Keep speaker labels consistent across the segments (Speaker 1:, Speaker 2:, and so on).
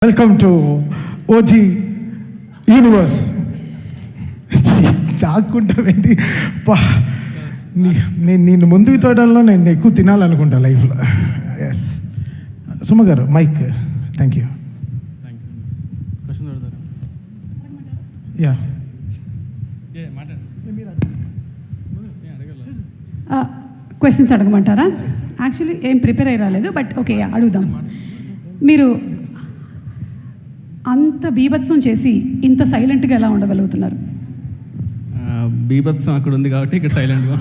Speaker 1: Welcome to OG universe. దాక్కుంటావేంటి? నేను ముందుకు తోడడంలో నేను ఎక్కువ తినాలనుకుంటా లైఫ్లో. ఎస్ సుమ గారు mic. Thank you. Yeah
Speaker 2: questions అడగమంటారా? యాక్చువల్లీ ఏం ప్రిపేర్ అయ్యి రాలేదు, బట్ ఓకే అడుగుదాం. మీరు అంత బీభత్సం చేసి ఇంత సైలెంట్గా ఎలా ఉండగలుగుతున్నారు?
Speaker 3: బీభత్సం అక్కడ ఉంది కాబట్టి ఇక్కడ సైలెంట్గా.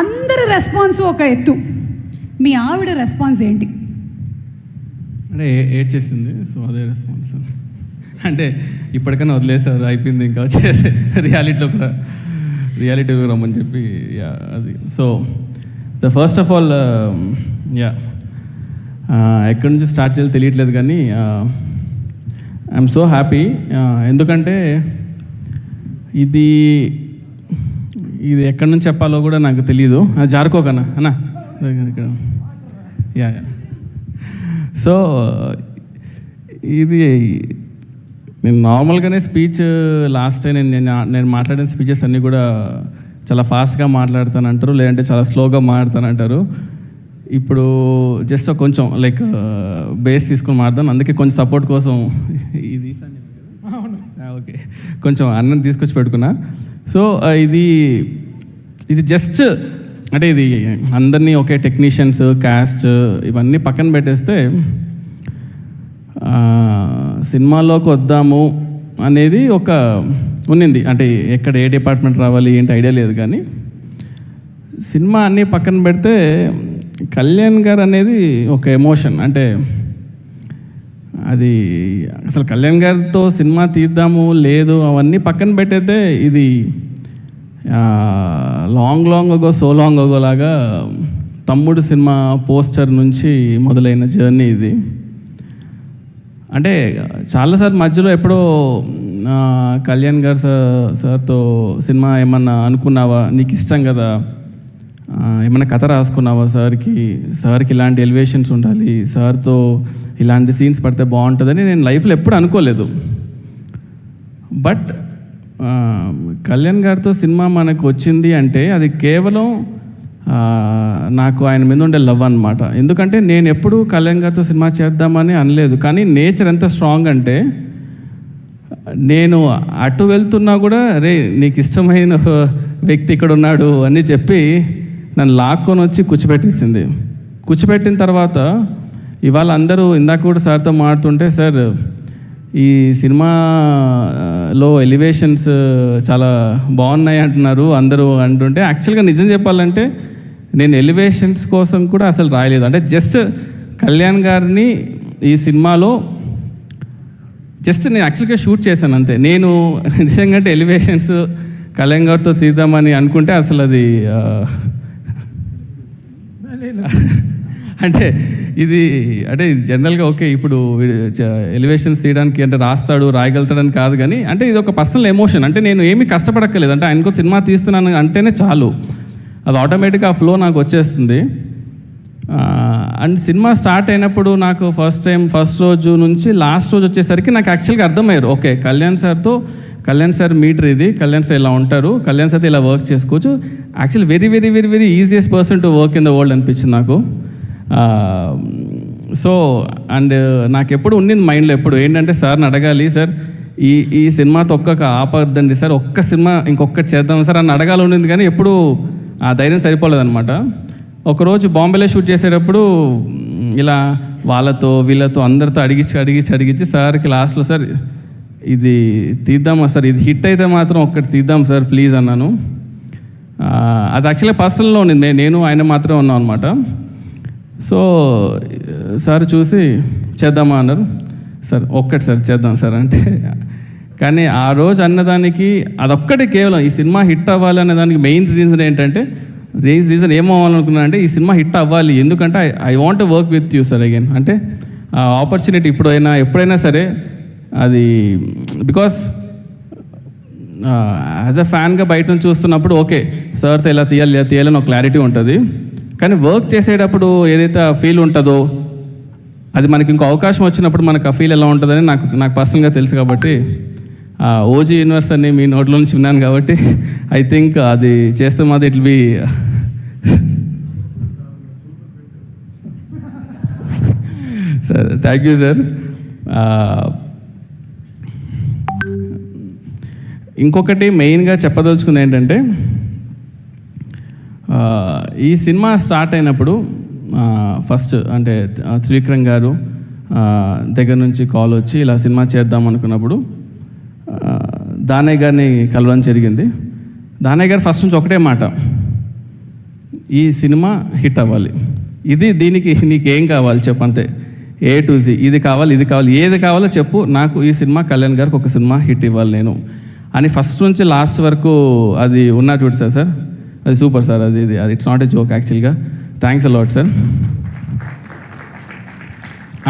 Speaker 2: అందరి రెస్పాన్స్ ఒక ఎత్తు, మీ ఆవిడ రెస్పాన్స్ ఏంటి?
Speaker 3: అంటే ఏడ్ చేసింది, సో అదే రెస్పాన్స్. అంటే ఇప్పటికైనా వదిలేసారు, అయిపోయింది, ఇంకా వచ్చేసి రియాలిటీలోకి రమ్మని చెప్పి అది. So the first of all ఎక్కడి నుంచి స్టార్ట్ చేయాలో తెలియట్లేదు, కానీ ఐఎమ్ సో హ్యాపీ. ఎందుకంటే ఇది ఎక్కడి నుంచి చెప్పాలో కూడా నాకు తెలీదు. జారుకోకన్నా అన్నా ఇక్కడ. యా సో ఇది నేను నార్మల్గానే స్పీచ్ లాస్ట్ టైం నేను మాట్లాడిన స్పీచెస్ అన్నీ కూడా చాలా ఫాస్ట్గా మాట్లాడతానంటారు, లేదంటే చాలా స్లోగా మాట్లాడతానంటారు. ఇప్పుడు జస్ట్ కొంచెం లైక్ బేస్ తీసుకొని మాట్లాడతాను, అందుకే కొంచెం సపోర్ట్ కోసం ఇది ఓకే కొంచెం అన్నం తీసుకొచ్చి పెట్టుకున్నా. సో ఇది జస్ట్ అంటే ఇది అందరినీ ఒకే టెక్నీషియన్స్, క్యాస్ట్ ఇవన్నీ పక్కన పెట్టేస్తే సినిమాలోకి వద్దాము అనేది ఒక ఉన్నింది. అంటే ఎక్కడ ఏ డిపార్ట్మెంట్ రావాలి ఏంటి ఐడియా లేదు, కానీ సినిమా అన్నీ పక్కన పెడితే కళ్యాణ్ గారు అనేది ఒక ఎమోషన్. అంటే అది అసలు కళ్యాణ్ గారితో సినిమా తీద్దాము లేదు అవన్నీ పక్కన పెట్టయితే ఇది long ago so long ago లాగా తమ్ముడు సినిమా పోస్టర్ నుంచి మొదలైన జర్నీ ఇది. అంటే చాలాసార్లు మధ్యలో ఎప్పుడో కళ్యాణ్ గారు సార్తో సినిమా ఏమన్నా అనుకున్నావా, నీకు ఇష్టం కదా, ఏమైనా కథ రాసుకున్నావా, సార్కి ఇలాంటి ఎలివేషన్స్ ఉండాలి, సార్తో ఇలాంటి సీన్స్ పడితే బాగుంటుందని నేను లైఫ్లో ఎప్పుడు అనుకోలేదు. బట్ కళ్యాణ్ గారితో సినిమా మనకు వచ్చింది అంటే అది కేవలం నాకు ఆయన మీద ఉండే లవ్ అన్నమాట. ఎందుకంటే నేను ఎప్పుడు కళ్యాణ్ గారితో సినిమా చేద్దామని అనలేదు, కానీ నేచర్ ఎంత స్ట్రాంగ్ అంటే నేను అటు వెళ్తున్నా కూడా రే నీకు ఇష్టమైన వ్యక్తి ఇక్కడ ఉన్నాడు అని చెప్పి నన్ను లాక్కొని వచ్చి కూర్చోబెట్టేసింది. కూర్చోబెట్టిన తర్వాత ఇవాళ అందరూ ఇందాక కూడా సార్తో మాడుతుంటే, సార్ ఈ సినిమాలో ఎలివేషన్స్ చాలా బాగున్నాయి అంటున్నారు అందరూ అంటుంటే, యాక్చువల్గా నిజం చెప్పాలంటే నేను ఎలివేషన్స్ కోసం కూడా అసలు రాయలేదు. అంటే జస్ట్ కళ్యాణ్ గారిని ఈ సినిమాలో జస్ట్ నేను యాక్చువల్గా షూట్ చేశాను అంతే. నేను నిజంగా అంటే ఎలివేషన్స్ కళ్యాణ్ గారితో తీద్దామని అనుకుంటే అసలు అది అంటే ఇది జనరల్గా ఓకే ఇప్పుడు ఎలివేషన్స్ తీయడానికి అంటే రాయగలుగుతాడని కాదు, కానీ అంటే ఇది ఒక పర్సనల్ ఎమోషన్. అంటే నేను ఏమీ కష్టపడక్కర్లేదు, అంటే ఆయనకో సినిమా తీస్తున్నాను అంటేనే చాలు, అది ఆటోమేటిక్గా ఆ ఫ్లో నాకు వచ్చేస్తుంది. అండ్ సినిమా స్టార్ట్ అయినప్పుడు నాకు ఫస్ట్ రోజు నుంచి లాస్ట్ రోజు వచ్చేసరికి నాకు యాక్చువల్గా అర్థమయ్యారు, ఓకే కళ్యాణ్ సార్ మీటర్ ఇది, కళ్యాణ్ సార్ ఇలా ఉంటారు, కళ్యాణ్ సార్ ఇలా వర్క్ చేసుకోవచ్చు. Actually very very very very easiest person to work in the world అనిపించింది నాకు. సో అండ్ నాకు ఎప్పుడు ఉండింది మైండ్లో ఎప్పుడు ఏంటంటే సార్ని అడగాలి, సార్ ఈ సినిమాతో ఆపద్దండి సార్, ఒక్క సినిమా ఇంకొకటి చేద్దాం సార్ అని అడగాలి ఉండింది, కానీ ఎప్పుడు ఆ ధైర్యం సరిపోలేదన్నమాట. ఒకరోజు బాంబేలో షూట్ చేసేటప్పుడు ఇలా వీళ్ళతో అందరితో అడిగించి సార్కి లాస్ట్లో సార్ ఇది తీద్దామా సార్, ఇది హిట్ అయితే మాత్రం ఒక్కటి తీద్దాం సార్ ప్లీజ్ అన్నాను. అది యాక్చువల్లీ పర్సనల్లో ఉండింది, నేను ఆయన మాత్రమే ఉన్నాం అనమాట. సో సార్ చూసి చేద్దామా అన్నారు. సార్ ఒక్కటి సార్ చేద్దాం సార్ అంటే, కానీ ఆ రోజు అన్నదానికి అదొక్కటి కేవలం ఈ సినిమా హిట్ అవ్వాలి అనే దానికి మెయిన్ రీజన్ ఏంటంటే రీజన్ ఏమవ్వాలనుకున్నా అంటే ఈ సినిమా హిట్ అవ్వాలి, ఎందుకంటే I want to work with you sir again. అంటే ఆపర్చునిటీ ఎప్పుడైనా సరే అది బికాస్ యాజ్ అ ఫ్యాన్గా బయట నుంచి చూస్తున్నప్పుడు ఓకే సార్తో ఇలా తీయాలని ఒక క్లారిటీ ఉంటుంది. కానీ వర్క్ చేసేటప్పుడు ఏదైతే ఫీల్ ఉంటుందో అది మనకి ఇంకో అవకాశం వచ్చినప్పుడు మనకు ఆ ఫీల్ ఎలా ఉంటుందని నాకు పర్సనల్గా తెలుసు కాబట్టి ఓజీ యూనివర్స్ అని మీ నోట్లో నుంచి విన్నాను కాబట్టి ఐ థింక్ అది చేస్తే మాది it be sir thank you sir. ఇంకొకటి మెయిన్గా చెప్పదలుచుకుంది ఏంటంటే ఈ సినిమా స్టార్ట్ అయినప్పుడు ఫస్ట్ అంటే త్రివిక్రమ్ గారు దగ్గర నుంచి కాల్ వచ్చి ఇలా సినిమా చేద్దాం అనుకున్నప్పుడు దానయ్య గారిని కలవడం జరిగింది. దానయ్య గారు ఫస్ట్ నుంచి ఒకటే మాట, ఈ సినిమా హిట్ అవ్వాలి, దీనికి నీకేం కావాలి చెప్పు, అంతే, A to Z, ఇది కావాలి ఏది కావాలో చెప్పు, నాకు ఈ సినిమా కళ్యాణ్ గారికి ఒక సినిమా హిట్ ఇవ్వాలి నేను అని ఫస్ట్ నుంచి లాస్ట్ వరకు అది ఉన్నా చూడు సార్ అది సూపర్ సార్. అది ఇట్స్ నాట్ ఎ జోక్ యాక్చువల్గా. Thanks a lot sir.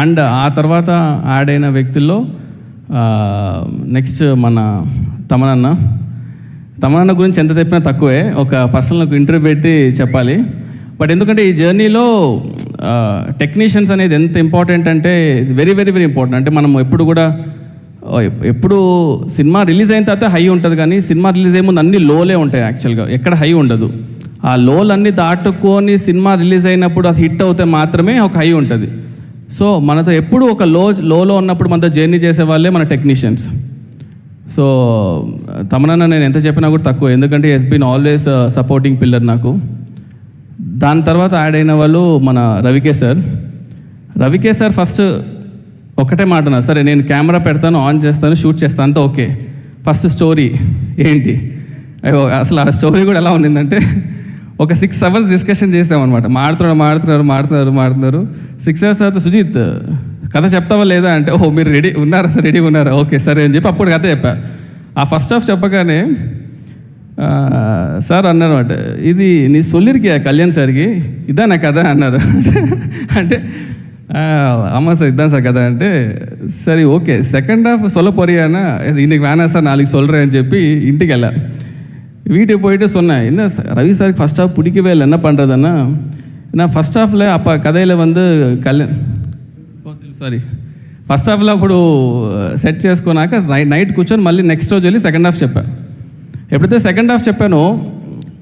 Speaker 3: అండ్ ఆ తర్వాత యాడ్ అయిన వ్యక్తుల్లో నెక్స్ట్ మన తమనన్న గురించి ఎంత చెప్పినా తక్కువే, ఒక పర్సనల్ ఇంటర్వ్యూ పెట్టి చెప్పాలి. బట్ ఎందుకంటే ఈ జర్నీలో టెక్నీషియన్స్ అనేది ఎంత ఇంపార్టెంట్ అంటే వెరీ వెరీ వెరీ ఇంపార్టెంట్. అంటే మనం ఎప్పుడు సినిమా రిలీజ్ అయిన తర్వాత హై ఉంటుంది, కానీ సినిమా రిలీజ్ అయ్యే ముందు అన్ని లోలే ఉంటాయి యాక్చువల్గా, ఎక్కడ హై ఉండదు. ఆ లోలన్నీ దాటుకొని సినిమా రిలీజ్ అయినప్పుడు అది హిట్ అవుతే మాత్రమే ఒక హై ఉంటుంది. సో మనతో ఎప్పుడు ఒక లోలో ఉన్నప్పుడు మనతో జర్నీ చేసే వాళ్ళే మన టెక్నీషియన్స్. సో తమనన్న నేను ఎంత చెప్పినా కూడా తక్కువ, ఎందుకంటే he's been always supporting pillar నాకు. దాని తర్వాత యాడ్ అయిన వాళ్ళు మన రవికే సార్ ఫస్ట్ ఒకటే మాట ఉన్నారు, సరే నేను కెమెరా పెడతాను, ఆన్ చేస్తాను, షూట్ చేస్తాను, అంతా ఓకే. ఫస్ట్ స్టోరీ ఏంటి, అసలు ఆ స్టోరీ కూడా ఎలా ఉండిందంటే ఒక 6 hours డిస్కషన్ చేసామన్నమాట. మాడుతున్నారు 6 hours తర్వాత సుజిత్ కథ చెప్తావా లేదా అంటే, ఓహో మీరు రెడీగా ఉన్నారా, ఓకే సరే అని చెప్పి అప్పుడు కథ చెప్పా. ఆ ఫస్ట్ హాఫ్ చెప్పగానే సార్ అన్నారు అనమాట, ఇది నీ సొల్లిరికి కళ్యాణ్ సార్కి ఇదా నా కథ అన్నారు. అంటే అమ్మ సార్ ఇద్దాం సార్ కదా అంటే, సరే ఓకే సెకండ్ హాఫ్ சொல்ல போறியானா இன்னைக்கு வேணாம் சார் நாளைக்கு சொல்கிறேன் అని చెప్పి ఇంటికి వెళ్ళా. வீட்டுக்கு போயிட்டு சொன்னேன், என்ன ரவி சாருக்கு ஃபஸ்ட் ஹாஃப் பிடிக்கவே இல்லை, என்ன பண்ணுறதுன்னா நான் ఫస్ట్ హాఫ్లో அப்போ కథలో ఫస్ట్ హాఫ్లో అప్పుడు సెట్ చేసుకున్నాక నైట్ కూర్చొని మళ్ళీ నెక్స్ట్ రోజు వెళ్ళి సెకండ్ హాఫ్ చెప్పాను. ఎప్పుడైతే సెకండ్ హాఫ్ చెప్పానో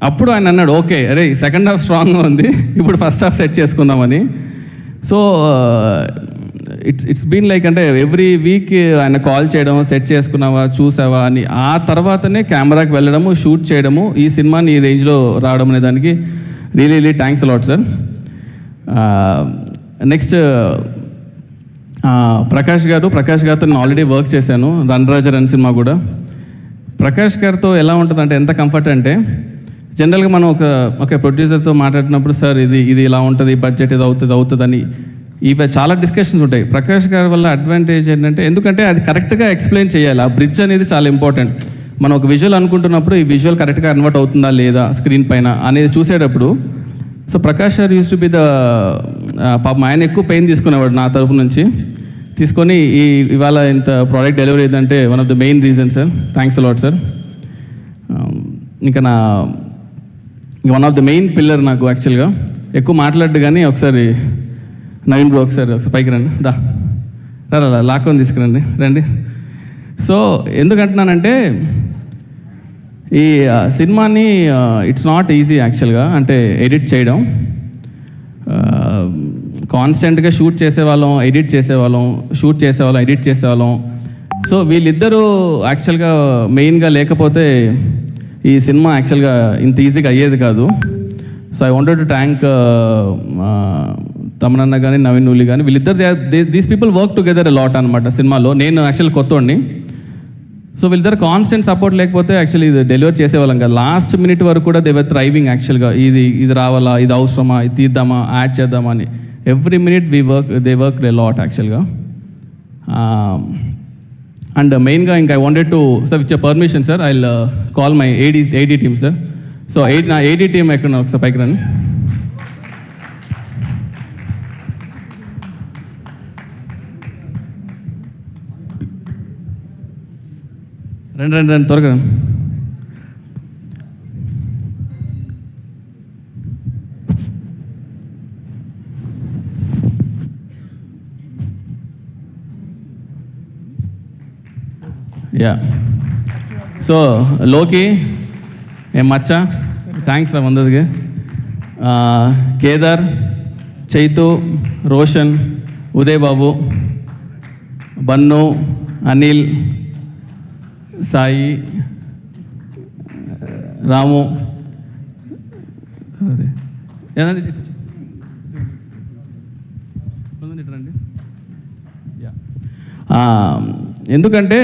Speaker 3: అప్పుడు ఆయన అన్నాడు, ఓకే అరే సెకండ్ హాఫ్ స్ట్రాంగ్గా ఉంది, ఇప్పుడు ఫస్ట్ హాఫ్ సెట్ చేసుకుందామని. సో ఇట్స్ బీన్ లైక్, అంటే ఎవ్రీ వీక్ ఆయన కాల్ చేయడం, సెట్ చేసుకున్నావా చూసావా అని, ఆ తర్వాతనే కెమెరాకి వెళ్ళడము, షూట్ చేయడము, ఈ సినిమాని ఈ రేంజ్లో రావడం అనే దానికి really thanks a lot sir. Next Prakash గారితో నేను ఆల్రెడీ వర్క్ చేశాను, రన్ రన్ సినిమా కూడా. ప్రకాష్ గారితో ఎలా ఉంటుంది అంటే ఎంత కంఫర్ట్ అంటే, జనరల్గా మనం ఒక ప్రొడ్యూసర్తో మాట్లాడినప్పుడు సార్ ఇది ఇలా ఉంటుంది, బడ్జెట్ ఇది అవుతుందని ఇవి చాలా డిస్కషన్స్ ఉంటాయి. ప్రకాష్ గారి వల్ల అడ్వాంటేజ్ ఏంటంటే, ఎందుకంటే అది కరెక్ట్గా ఎక్స్ప్లెయిన్ చేయాలి. ఆ బ్రిడ్జ్ అనేది చాలా ఇంపార్టెంట్. మనం ఒక విజువల్ అనుకుంటున్నప్పుడు ఈ విజువల్ కరెక్ట్గా కన్వర్ట్ అవుతుందా లేదా స్క్రీన్ పైన అనేది చూసేటప్పుడు, సో ప్రకాష్ గారు యూస్ టు బి ద పాపం ఆయన ఎక్కువ పెయిన్ తీసుకునేవాడు నా తరపు నుంచి తీసుకొని ఇవాళ ఇంత ప్రోడక్ట్ డెలివరీ అయిందంటే one of the main reason sir. Thanks a lot sir. ఇంకా one of the main pillar నాకు యాక్చువల్గా, ఎక్కువ మాట్లాడు కానీ ఒకసారి నవీన్ బ్రో ఒకసారి పైకి రండి, రా లాక్కొని తీసుకురండి రండి. సో ఎందుకంటున్నానంటే ఈ సినిమాని ఇట్స్ నాట్ ఈజీ యాక్చువల్గా, అంటే ఎడిట్ చేయడం. కాన్స్టెంట్గా షూట్ చేసేవాళ్ళం, ఎడిట్ చేసేవాళ్ళం. సో వీళ్ళిద్దరూ యాక్చువల్గా మెయిన్గా లేకపోతే ఈ సినిమా యాక్చువల్గా ఇంత ఈజీగా అయ్యేది కాదు. So I wanted to thank తమనన్న కానీ నవీన్ నూలి కానీ, వీళ్ళిద్దరు these people work together lot అనమాట సినిమాలో. నేను యాక్చువల్ కొత్తోడిని, సో వీళ్ళిద్దరు కాన్స్టెంట్ సపోర్ట్ లేకపోతే యాక్చువల్లీ ఇది డెలివర్ చేసేవాళ్ళం కదా. లాస్ట్ మినిట్ వరకు కూడా దే వర్ థ్రైవింగ్ యాక్చువల్గా, ఇది రావాలా, ఇది అవసరమా, ఇది తీద్దామా, యాడ్ చేద్దామా అని. Every minute they work a lot యాక్చువల్గా. అండ్ మెయిన్గా ఇంకా I wanted to sir with your permission sir I will call my AD team sir. So నా ఏడీ టీమ్ ఎక్కడ ఒకసారి పైకి రండి. రండి త్వరగా. యా సో లోకి ఏం మచ్చ థ్యాంక్స్ రా వందదికి కేదార్ చైతు రోషన్ ఉదయ్ బాబు బన్ను అనిల్ సాయి రాము ఎందుకంటే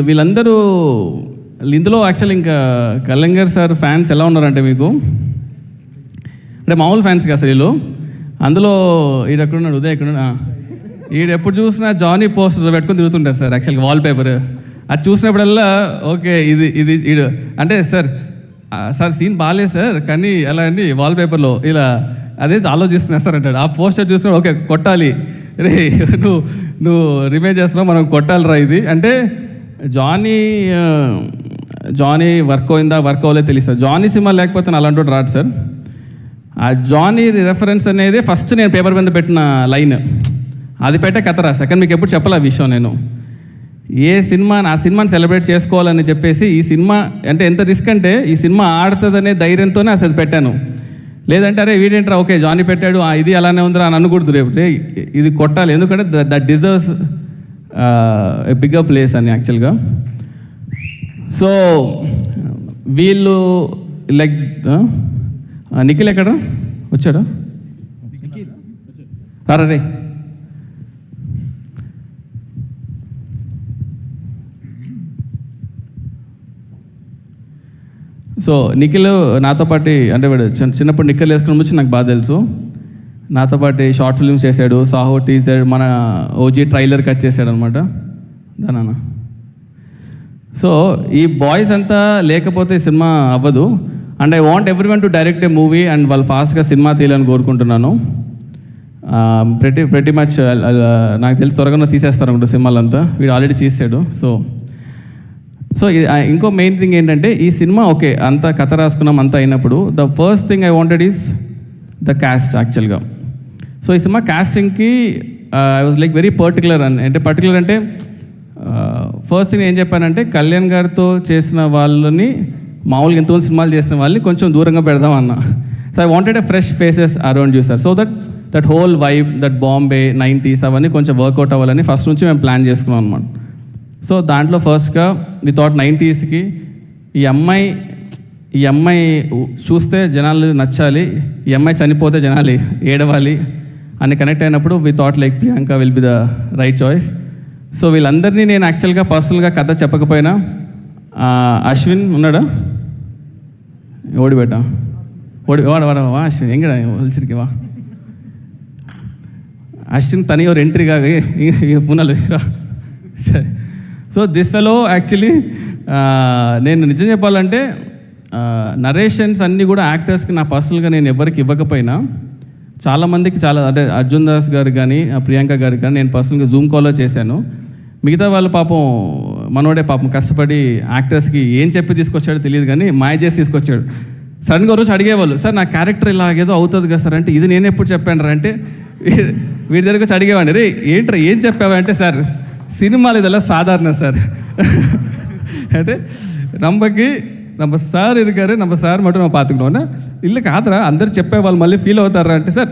Speaker 3: వీళ్ళందరూ ఇందులో యాక్చువల్ ఇంకా కళ్యాణ్ గారు సార్ ఫ్యాన్స్ ఎలా ఉన్నారంటే మీకు అంటే మామూలు ఫ్యాన్స్ కదా సార్ వీళ్ళు అందులో ఈడు ఎక్కడున్నాడు ఉదయ్ ఎక్కడున్నా ఈడు ఎప్పుడు చూసినా జానీ పోస్టర్ పెట్టుకొని తిరుగుతుంటారు సార్ యాక్చువల్గా వాల్పేపర్ అది చూసినప్పుడల్లా ఓకే ఇది ఈడు అంటే సార్ సీన్ బాగాలేదు సార్ కానీ ఎలా అండి వాల్పేపర్లో ఇలా అదే ఆలోచిస్తున్నారు సార్ అంటాడు. ఆ పోస్టర్ చూసినా ఓకే కొట్టాలి రే నువ్వు రిమేజ్ చేస్తున్నావు మనం కొట్టాలిరా ఇది అంటే జానీ వర్క్ అయిందా వర్క్ అవ్వలేదు తెలుసు. జానీ సినిమా లేకపోతే నా అలాంటి రాడు సార్. ఆ జానీ రెఫరెన్స్ అనేది ఫస్ట్ నేను పేపర్ మీద పెట్టిన లైన్ అది పెట్టే కథ రాసా కానీ మీకు ఎప్పుడు చెప్పాలి ఆ విషయం. నేను ఆ సినిమాని సెలబ్రేట్ చేసుకోవాలని చెప్పేసి ఈ సినిమా అంటే ఎంత రిస్క్ అంటే ఈ సినిమా ఆడుతుందనే ధైర్యంతోనే అసలు పెట్టాను. లేదంటే అరే వీడేంట్రా ఓకే జానీ పెట్టాడు ఇది అలానే ఉందిరా అని అనకూడదు రేపు ఇది కొట్టాలి ఎందుకంటే that deserves a bigger place అని యాక్చువల్గా. సో వీళ్ళు లైక్ నిఖిల్ ఎక్కడ వచ్చాడా రారా రే సో నిఖిల్ నాతో పాటు అంటే వాడు చిన్నప్పుడు నిక్కలు వేసుకుని వచ్చి నాకు బాగా తెలుసు. నాతో పాటు షార్ట్ ఫిల్మ్స్ చేశాడు, సాహో టీజర్, మన ఓజీ ట్రైలర్ కట్ చేశాడు అనమాట దానా. సో ఈ బాయ్స్ అంతా లేకపోతే సినిమా అవ్వదు. And I want everyone to direct A movie and వాళ్ళు ఫాస్ట్గా సినిమా తీయాలని కోరుకుంటున్నాను. ప్రతి మచ్ నాకు తెలిసి త్వరగా తీసేస్తారు అనుకుంటా సినిమాలంతా. వీడు ఆల్రెడీ చేసాడు. సో ఇంకో మెయిన్ థింగ్ ఏంటంటే ఈ సినిమా ఓకే అంతా కథ రాసుకున్నాం అంతా అయినప్పుడు the first thing I wanted is the cast యాక్చువల్గా. సో ఈ సినిమా క్యాస్టింగ్కి I was like very particular అంటే ఫస్ట్ థింగ్ ఏం చెప్పానంటే కళ్యాణ్ గారితో చేసిన వాళ్ళని మామూలుగా ఎంతోమంది సినిమాలు చేసిన వాళ్ళని కొంచెం దూరంగా పెడదాం అన్న. So I wanted a fresh faces around you sir. So that whole vibe that Bombay 90s అవన్నీ కొంచెం వర్కౌట్ అవ్వాలని ఫస్ట్ నుంచి మేము ప్లాన్ చేసుకున్నాం అనమాట. సో దాంట్లో ఫస్ట్గా వి థాట్ 90sకి ఈ అమ్మాయి చూస్తే జనాలు నచ్చాలి, ఈ అమ్మాయి చనిపోతే జనాలు ఏడవాలి అని కనెక్ట్ అయినప్పుడు we thought like Priyanka will be the right choice. So వీళ్ళందరినీ నేను యాక్చువల్గా పర్సనల్గా కథ చెప్పకపోయినా అశ్విన్ ఉన్నాడా ఓడిబెట్టా వాడవా అశ్విన్ ఎంగడ ఒలిచిరికి వా అశ్విన్ తని ఒక ఎంట్రీగా పునలు సరే. సో దిస్ ఫెలో యాక్చువల్లీ నేను నిజం చెప్పాలంటే నరేషన్స్ అన్నీ కూడా యాక్టర్స్కి నా పర్సనల్గా నేను ఎవరికి ఇవ్వకపోయినా చాలామందికి అంటే అర్జున్ దాస్ గారు కానీ ప్రియాంక గారికి కానీ నేను పర్సనల్గా జూమ్ కాల్లో చేశాను. మిగతా వాళ్ళు పాపం మనోడే పాపం కష్టపడి యాక్టర్స్కి ఏం చెప్పి తీసుకొచ్చాడో తెలియదు కానీ మాయ చేసి తీసుకొచ్చాడు. సడన్గా రోజు అడిగేవాళ్ళు సార్ నా క్యారెక్టర్ ఇలాగేదో అవుతుంది కదా సార్ అంటే ఇది నేను ఎప్పుడు చెప్పాను రా అంటే వీడి దగ్గర వచ్చి అడిగేవాడిని రే ఏంట్రా ఏం చెప్పావా అంటే సార్ సినిమాలు இதெல்லாம் సాధారణ సార్ అంటే நம்ம சார் இருக்காரு நம்ம சார் மட்டும் நம்ம பார்த்துக்கணும்னா இல்லை కాదురా అందరు చెప్పేవాళ్ళు మళ్ళీ ఫీల్ అవుతారా అంటే సార్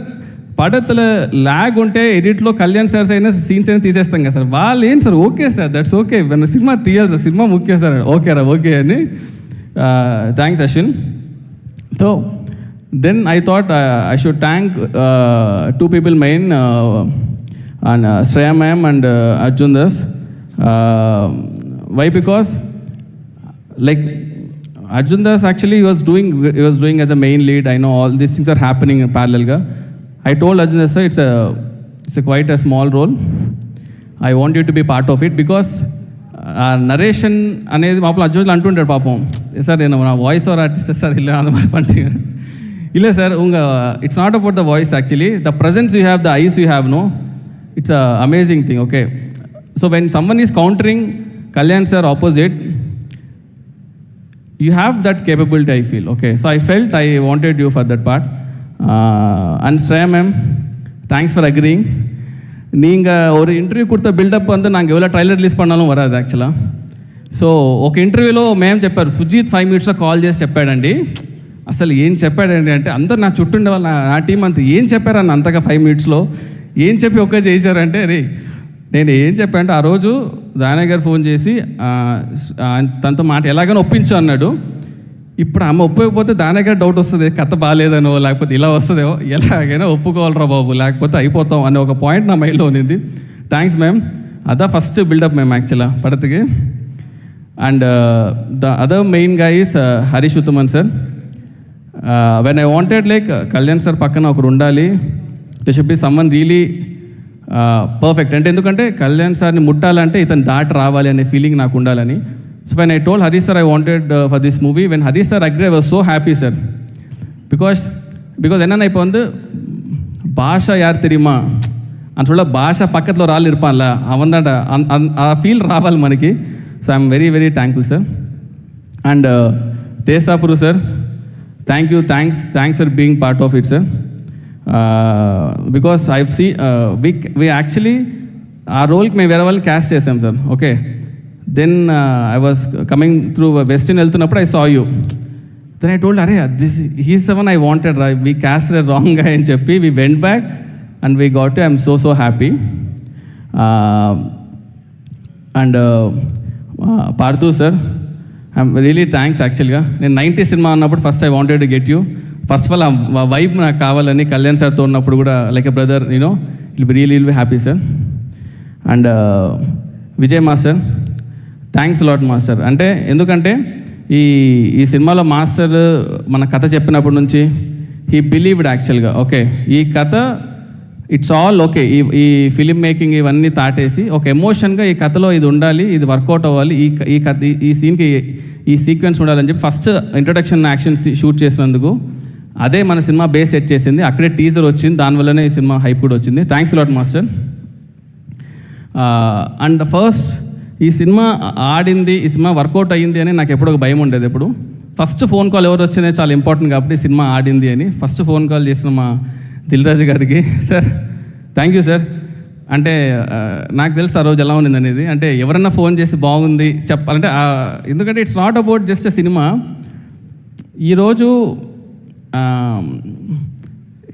Speaker 3: పడతల ల్యాగ్ ఉంటే ఎడిట్లో కళ్యాణ్ సార్స్ అయినా సీన్స్ అయినా తీసేస్తాం కదా సార్. వాళ్ళు ఏంటి sir okay sir that's okay సినిమా తీయాలి సార్ సినిమా ముఖ్యం సార్ ఓకేరా ఓకే అని. Thanks Ashwin. So then I thought I should thank 2 people మెయిన్ and Shreya ma'am and Arjun Das. Why? Because like Arjun Das actually he was doing as a main lead. I know all these things are happening in parallel ga. I told Arjun Das sir it's a quite a small role. I want you to be part of it because narration అనేది మాపల అర్జున్ అంటుంటాడు పాపం sir నేను నా voice over artist sir ఇలా அந்த மாதிரி பண்ணிட்டீங்க இல்லை sir it's not about the voice actually the presence you have the eyes you have no it's a amazing thing. Okay, so when someone is countering Kalyan sir opposite you have that capability I feel. Okay, so I felt I wanted you for that part and Shreya ma'am thanks for agreeing. நீங்கள் ஒரு interview கொடுத்த build up வந்து நாங்கள் எவ்வளோ trailer release பண்ணாலும் வராது యాక్చువల్గా. So ఒక ఇంటర్వ్యూలో మేము చెప్పారు, సుజీత్ 5 minutesలో కాల్ చేసి చెప్పాడండి. అసలు ఏం చెప్పాడండి అంటే అందరు నా చుట్టూ ఉండే వాళ్ళు నా టీం అంతా ఏం చెప్పారన్న అంతగా 5 minutesలో ఏం చెప్పి ఒక్క చేయించారంటే రే నేను ఏం చెప్పానంటే ఆ రోజు దానయ్య గారు ఫోన్ చేసి తనతో మాట ఎలాగైనా ఒప్పించు అన్నాడు. ఇప్పుడు ఆమె ఒప్పుకోకపోతే దానయ్య గారు డౌట్ వస్తుంది, కథ బాగాలేదనో లేకపోతే ఇలా వస్తుందో, ఎలాగైనా ఒప్పుకోవాలరా బాబు లేకపోతే అయిపోతాం అనే ఒక పాయింట్ నా మైండ్లో ఉన్నింది. థ్యాంక్స్ మ్యామ్, అదా ఫస్ట్ బిల్డప్ మ్యామ్ యాక్చువల్గా పడతకి. అండ్ ద అదర్ మెయిన్ గా is Harish Uthaman sir. When I wanted like Kalyan sir పక్కన ఒకరు ఉండాలి, they should be someone really perfect. అంటే ఎందుకంటే కళ్యాణ్ సార్ని ముట్టాలంటే ఇతను దాటి రావాలి అనే ఫీలింగ్ నాకు ఉండాలని. So when I told Harish sir I wanted for this movie, when Harish sir agree I was so happy sir. Because என்னென்னா இப்போ வந்து பாஷா யார் தெரியுமா అని சொல்ல భాష పక్కలో రాళ్ళు ఇర్పాన్లా అవందంట ఆ ఫీల్ రావాలి మనకి. So I'm very very thankful sir. And తేసాపురు sir, thanks for being part of it sir. Because I see we actually ఆ రోల్కి మేము వేరే వాళ్ళు క్యాస్ట్ చేసాం sir. Okay, then I was coming through western వెళ్తున్నప్పుడు I saw you. Then I told అరే he's the one I wanted రా, we cast wrong గా అని చెప్పి we went back and we got I'm so happy. And Partha sir, I'm really thanks యాక్చువల్గా. నేను 90 cinema ఉన్నప్పుడు first I wanted to get you. First of all ఆ vibe నాకు కావాలని కళ్యాణ్ సార్తో ఉన్నప్పుడు కూడా like a brother you know will be happy sir. And Vijay master, thanks lot master. అంటే ఎందుకంటే ఈ సినిమాలో మాస్టర్ మన కథ చెప్పినప్పటి నుంచి హీ బిలీవ్డ్ యాక్చువల్గా. ఓకే, ఈ కథ ఇట్స్ ఆల్ ఓకే, ఈ ఫిలిం మేకింగ్ ఇవన్నీ తాటేసి ఒక ఎమోషన్గా ఈ కథలో ఇది ఉండాలి, ఇది వర్కౌట్ అవ్వాలి, ఈ కథ ఈ సీన్కి ఈ సీక్వెన్స్ ఉండాలని చెప్పి ఫస్ట్ ఇంట్రొడక్షన్ యాక్షన్ షూట్ చేసినందుకు అదే మన సినిమా బేస్ సెట్ చేసింది. అక్కడే టీజర్ వచ్చింది, దానివల్లనే ఈ సినిమా హైప్ కూడా వచ్చింది. Thanks lot master. And first ఈ సినిమా ఆడింది, ఈ సినిమా వర్కౌట్ అయ్యింది అని నాకు ఎప్పుడు ఒక భయం ఉండేది. ఎప్పుడు ఫస్ట్ ఫోన్ కాల్ ఎవరు వచ్చిందే చాలా ఇంపార్టెంట్ కాబట్టి సినిమా ఆడింది అని ఫస్ట్ ఫోన్ కాల్ చేసిన మా దిల్ రాజు గారికి, సార్ థ్యాంక్ యూ సార్. అంటే నాకు తెలుసు ఆ రోజు ఎలా ఉంది అనేది. అంటే ఎవరన్నా ఫోన్ చేసి బాగుంది చెప్పాలంటే, ఎందుకంటే it's not about just a cinema. ఈరోజు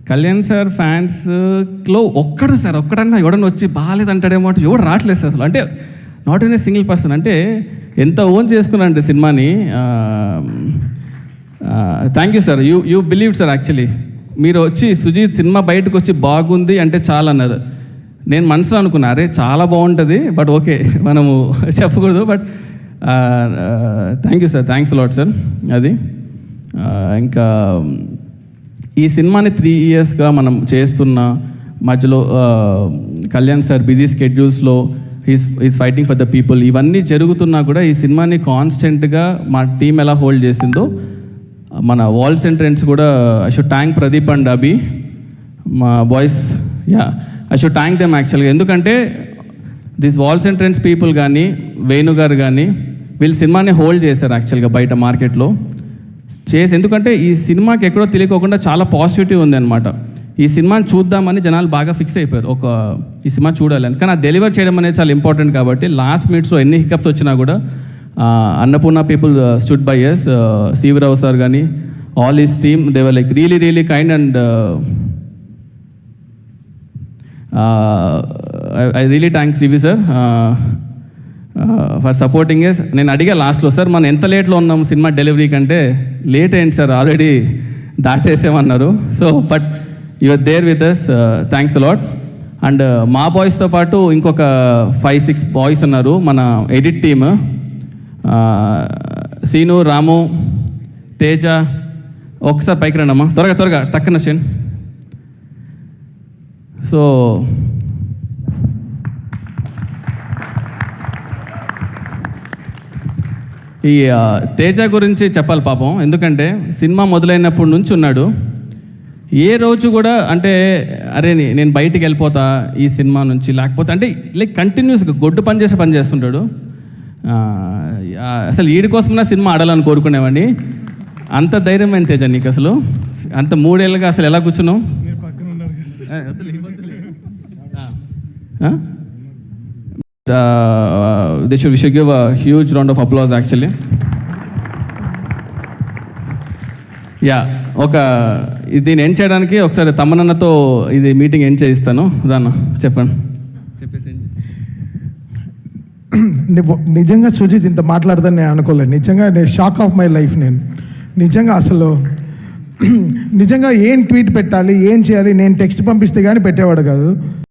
Speaker 3: కళ్యాణ్ సార్ ఫ్యాన్స్లో ఒక్కడన్నా ఎవడన్నా వచ్చి బాగాలేదంటాడేమో అంటే ఎవడు రావట్లేదు సార్ అసలు. అంటే not in a single person. అంటే ఎంత ఓన్ చేసుకున్నారంటే సినిమాని. Thank you sir, you believed sir. Actually మీరు వచ్చి సుజీత్ సినిమా బయటకు వచ్చి బాగుంది అంటే చాలా అన్నారు. నేను మనసులో అనుకున్నా అరే చాలా బాగుంటుంది, బట్ ఓకే మనము చెప్పకూడదు. But thank you sir, thanks lot sir. అది ఇంకా ఈ సినిమాని 3 yearsగా మనం చేస్తున్న మధ్యలో కళ్యాణ్ సార్ బిజీ స్కెడ్యూల్స్లో is fighting for the people. ఇవన్నీ జరుగుతున్నా కూడా ఈ సినిమాని కాన్స్టెంట్గా మా టీం ఎలా హోల్డ్ చేసిందో, మన వాల్ సెంట్రెంట్స్ కూడా I should thank Pradeep and Abhi, మా boys. I should thank them యాక్చువల్గా. ఎందుకంటే దిస్ వాల్ సెంట్రెంట్స్ పీపుల్ కానీ వేణు గారు కానీ వీళ్ళు సినిమాని హోల్డ్ చేశారు యాక్చువల్గా బయట మార్కెట్లో చేసి. ఎందుకంటే ఈ సినిమాకి ఎక్కడో తెలియకోకుండా చాలా పాజిటివిటీ ఉందన్నమాట. ఈ సినిమాని చూద్దామని జనాలు బాగా ఫిక్స్ అయిపోయారు, ఈ సినిమా చూడాలని. కానీ ఆ డెలివర్ చేయడం అనేది చాలా ఇంపార్టెంట్ కాబట్టి లాస్ట్ మినిట్స్లో ఎన్ని హికప్స్ వచ్చినా కూడా Annapurna people stood by us. Sivarao sir కానీ all his team, they were like really kind and I really thanks CV sir for supporting us. నేను అడిగా లాస్ట్లో, సార్ మనం ఎంత లేట్లో ఉన్నాం సినిమా డెలివరీ కంటే. లేట్ అయింది సార్, ఆల్రెడీ దాటేసామన్నారు. So but you are there with us, thanks a lot. And మా బాయ్స్తో పాటు ఇంకొక 5-6 బాయ్స్ ఉన్నారు మన ఎడిట్ టీమ్. సీను, రాము, తేజ. ఒకసారి పైకి రండి అమ్మా, త్వరగా టక్కన చేయండి. సో ఈ తేజ గురించి చెప్పాలి పాపం. ఎందుకంటే సినిమా మొదలైనప్పటి నుంచి ఉన్నాడు. ఏ రోజు కూడా అంటే అరే నేను బయటికి వెళ్ళిపోతా ఈ సినిమా నుంచి, లేకపోతే అంటే లైక్ కంటిన్యూస్గా గొడ్డు పని చేస్తుంటాడు. అసలు వీడి కోసమైనా సినిమా ఆడాలని కోరుకునేవాడిని. అంత ధైర్యం ఏంటి తేజ నీకు అసలు? అంత 3 ఏళ్ళుగా అసలు ఎలా కూర్చున్నావు? They should give a huge round of applause actually. Yeah, దీన్ని ఎండ్ చేయడానికి ఒకసారి తమ్మనన్నతో ఇది మీటింగ్ ఎండ్ చేయిస్తాను. దాన్ని చెప్పండి. చెప్పేసి
Speaker 1: నిజంగా సుజిత్ ఇంత మాట్లాడదని నేను అనుకోలేదు. నిజంగా నేను షాక్ ఆఫ్ మై లైఫ్. నేను నిజంగా అసలు నిజంగా ఏం ట్వీట్ పెట్టాలి, ఏం చేయాలి, నేను టెక్స్ట్ పంపిస్తే కానీ పెట్టేవాడు కాదు.